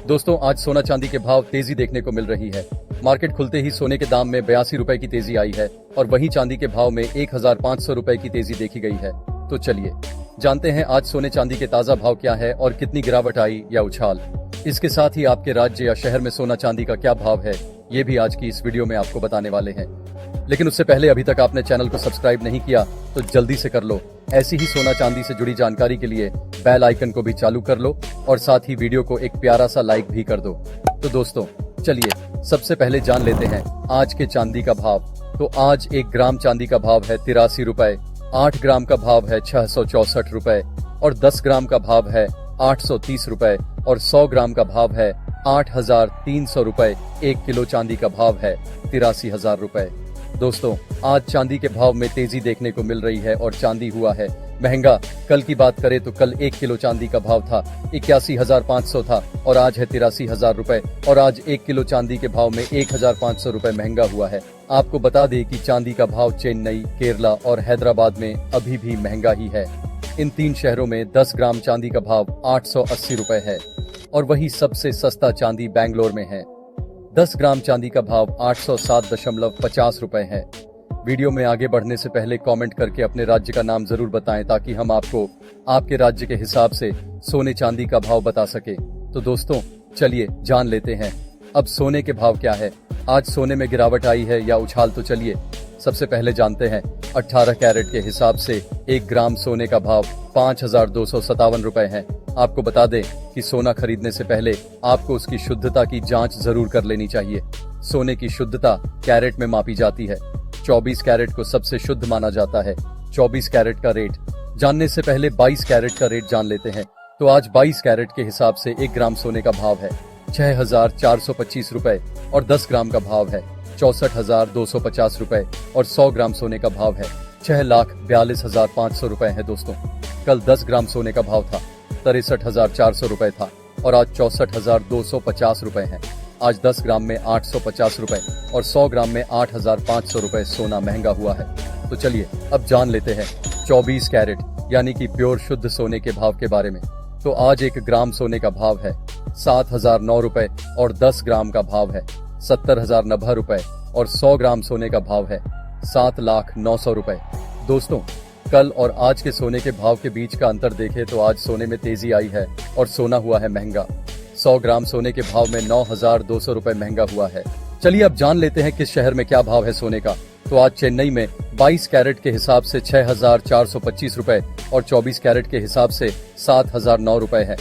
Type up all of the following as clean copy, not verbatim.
दोस्तों, आज सोना चांदी के भाव तेजी देखने को मिल रही है। मार्केट खुलते ही सोने के दाम में 82 रुपए की तेजी आई है और वहीं चांदी के भाव में 1500 रुपए की तेजी देखी गई है। तो चलिए जानते हैं आज सोने चांदी के ताजा भाव क्या है और कितनी गिरावट आई या उछाल। इसके साथ ही आपके राज्य या शहर में सोना चांदी का क्या भाव है, ये भी आज की इस वीडियो में आपको बताने वाले हैं। लेकिन उससे पहले अभी तक आपने चैनल को सब्सक्राइब नहीं किया तो जल्दी से कर लो। ऐसी ही सोना चांदी से जुड़ी जानकारी के लिए बेल आइकन को भी चालू कर लो और साथ ही वीडियो को एक प्यारा सा लाइक भी कर दो। तो दोस्तों चलिए सबसे पहले जान लेते हैं आज के चांदी का भाव। तो आज 1 ग्राम चांदी का भाव है 83 रुपए, 8 ग्राम का भाव है 664 रुपए और 10 ग्राम का भाव है 830 रुपए और 100 ग्राम का भाव है 8300 रुपए। 1 किलो चांदी का भाव है 83,000 रुपए। दोस्तों आज चांदी के भाव में तेजी देखने को मिल रही है और चांदी हुआ है महंगा। कल की बात करें तो कल 1 किलो चांदी का भाव था 81,500 था और आज है 83,000 रुपए और आज 1 किलो चांदी के भाव में 1,500 रुपए महंगा हुआ है। आपको बता दें कि चांदी का भाव चेन्नई, केरला और हैदराबाद में अभी भी महंगा ही है। इन 3 शहरों में 10 ग्राम चांदी का भाव 880 रुपए है और वही सबसे सस्ता चांदी बैंगलोर में है। 10 ग्राम चांदी का भाव 807.50 रुपए है। वीडियो में आगे बढ़ने से पहले कमेंट करके अपने राज्य का नाम जरूर बताएं ताकि हम आपको आपके राज्य के हिसाब से सोने चांदी का भाव बता सके। तो दोस्तों चलिए जान लेते हैं अब सोने के भाव क्या है। आज सोने में गिरावट आई है या उछाल, तो चलिए सबसे पहले जानते हैं 18 कैरेट के हिसाब से 1 ग्राम सोने का भाव 5,257 रुपए है। आपको बता दें कि सोना खरीदने से पहले आपको उसकी शुद्धता की जांच जरूर कर लेनी चाहिए। सोने की शुद्धता कैरेट में मापी जाती है। 24 कैरेट को सबसे शुद्ध माना जाता है। 24 कैरेट का रेट जानने से पहले 22 कैरेट का रेट जान लेते हैं। तो आज 22 कैरेट के हिसाब से 1 ग्राम सोने का भाव है 6,425 रुपए और 10 ग्राम का भाव है 64,250 रुपए और 100 ग्राम सोने का भाव है 6,42,500 रुपए है। दोस्तों कल 10 ग्राम सोने का भाव था 63,400 रुपए था और आज 64,250 रुपए है। आज 10 ग्राम में 850 रुपए और 100 ग्राम में 8,500 रुपए सोना महंगा हुआ है। तो चलिए अब जान लेते हैं 24 कैरेट यानी कि प्योर शुद्ध सोने के भाव के बारे में। तो आज 1 ग्राम सोने का भाव है 7,009 रुपए और 10 ग्राम का भाव है 70,090 रुपए और 100 ग्राम सोने का भाव है 7,09,000 रुपए। दोस्तों कल और आज के सोने के भाव के बीच का अंतर देखें तो आज सोने में तेजी आई है और सोना हुआ है महंगा। 100 ग्राम सोने के भाव में 9,200 रुपए महंगा हुआ है। चलिए अब जान लेते हैं किस शहर में क्या भाव है सोने का। तो आज चेन्नई में 22 कैरेट के हिसाब से 6,425 रुपए और 24 कैरेट के हिसाब से 7,009 रुपए है।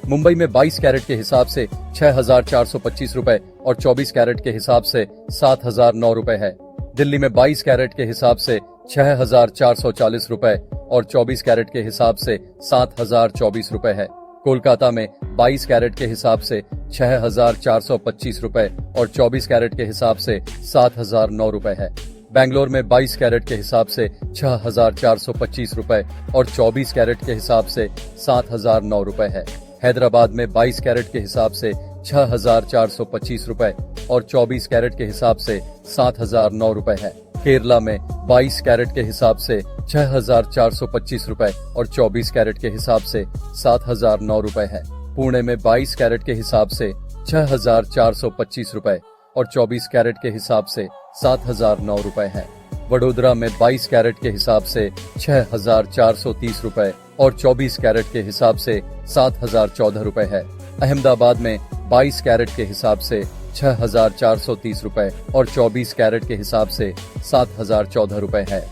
मुंबई में 22 कैरेट के हिसाब से 6,425 रुपए और 24 कैरेट के हिसाब से 7,009 रुपए है। दिल्ली में 22 कैरेट के हिसाब से 6,440 रुपए और 24 कैरेट के हिसाब से 7,024 रुपए है। कोलकाता में 22 कैरेट के हिसाब से 6,425 रुपए और 24 कैरेट के हिसाब से 7,009 रुपए है। बैंगलोर में 22 कैरेट के हिसाब से 6,425 रुपए और 24 कैरेट के हिसाब से 7,009 रुपए है। हैदराबाद में 22 कैरेट के हिसाब से 6,425 रुपए और 24 कैरेट के हिसाब से 7,009 रुपए है। केरला में 22 कैरेट के हिसाब से 6,425 रुपए और 24 कैरेट के हिसाब से 7,009 रुपए है। पुणे में 22 कैरेट के हिसाब से 6,425 रुपए और 24 कैरेट के हिसाब से 7,009 रुपए है। वडोदरा में 22 कैरेट के हिसाब से 6,430 रुपए और 24 कैरेट के हिसाब से 7,014 रुपए है। अहमदाबाद में 22 कैरेट के हिसाब से 6,430 रुपए और 24 कैरेट के हिसाब से 7,014 रुपए है।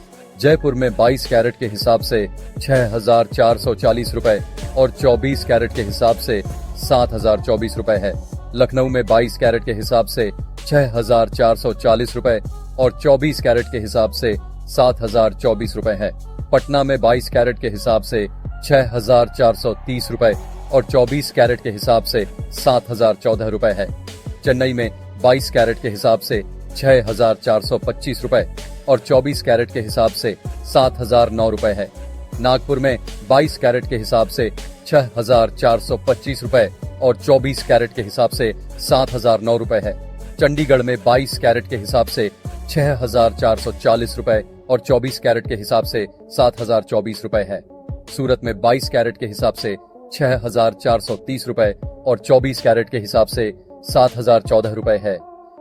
जयपुर में 22 कैरेट के हिसाब से 6,440 रुपए और 24 कैरेट के हिसाब से 7,024 रुपए है। लखनऊ में 22 कैरेट के हिसाब से 6,440 रुपए और 24 कैरेट के हिसाब से 7,024 रुपए है। पटना में 22 कैरेट के हिसाब से 6,430 रुपए और 24 कैरेट के हिसाब से 7,014 रुपए है। चेन्नई में 22 कैरेट के हिसाब से 6,425 रुपए और 24 कैरेट के हिसाब से 7,009 रुपए है। नागपुर में 22 कैरेट के हिसाब से 6,425 रुपए और 24 कैरेट के हिसाब से 7,009 रुपए है। चंडीगढ़ में 22 कैरेट के हिसाब से 6,440 रुपए और 24 कैरेट के हिसाब से 7,024 रुपए है। सूरत में 22 कैरेट के हिसाब से 6,430 रुपए और 24 कैरेट के हिसाब से 7,014 रुपए है।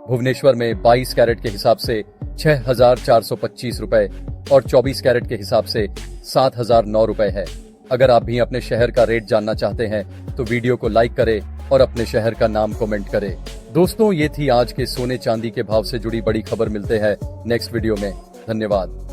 भुवनेश्वर में 22 कैरेट के हिसाब से 6,425 रुपए और 24 कैरेट के हिसाब से 7,009 रुपए है। अगर आप भी अपने शहर का रेट जानना चाहते हैं तो वीडियो को लाइक करें और अपने शहर का नाम कमेंट करें। दोस्तों, ये थी आज के सोने चांदी के भाव से जुड़ी बड़ी खबर। मिलते हैं नेक्स्ट वीडियो में। धन्यवाद।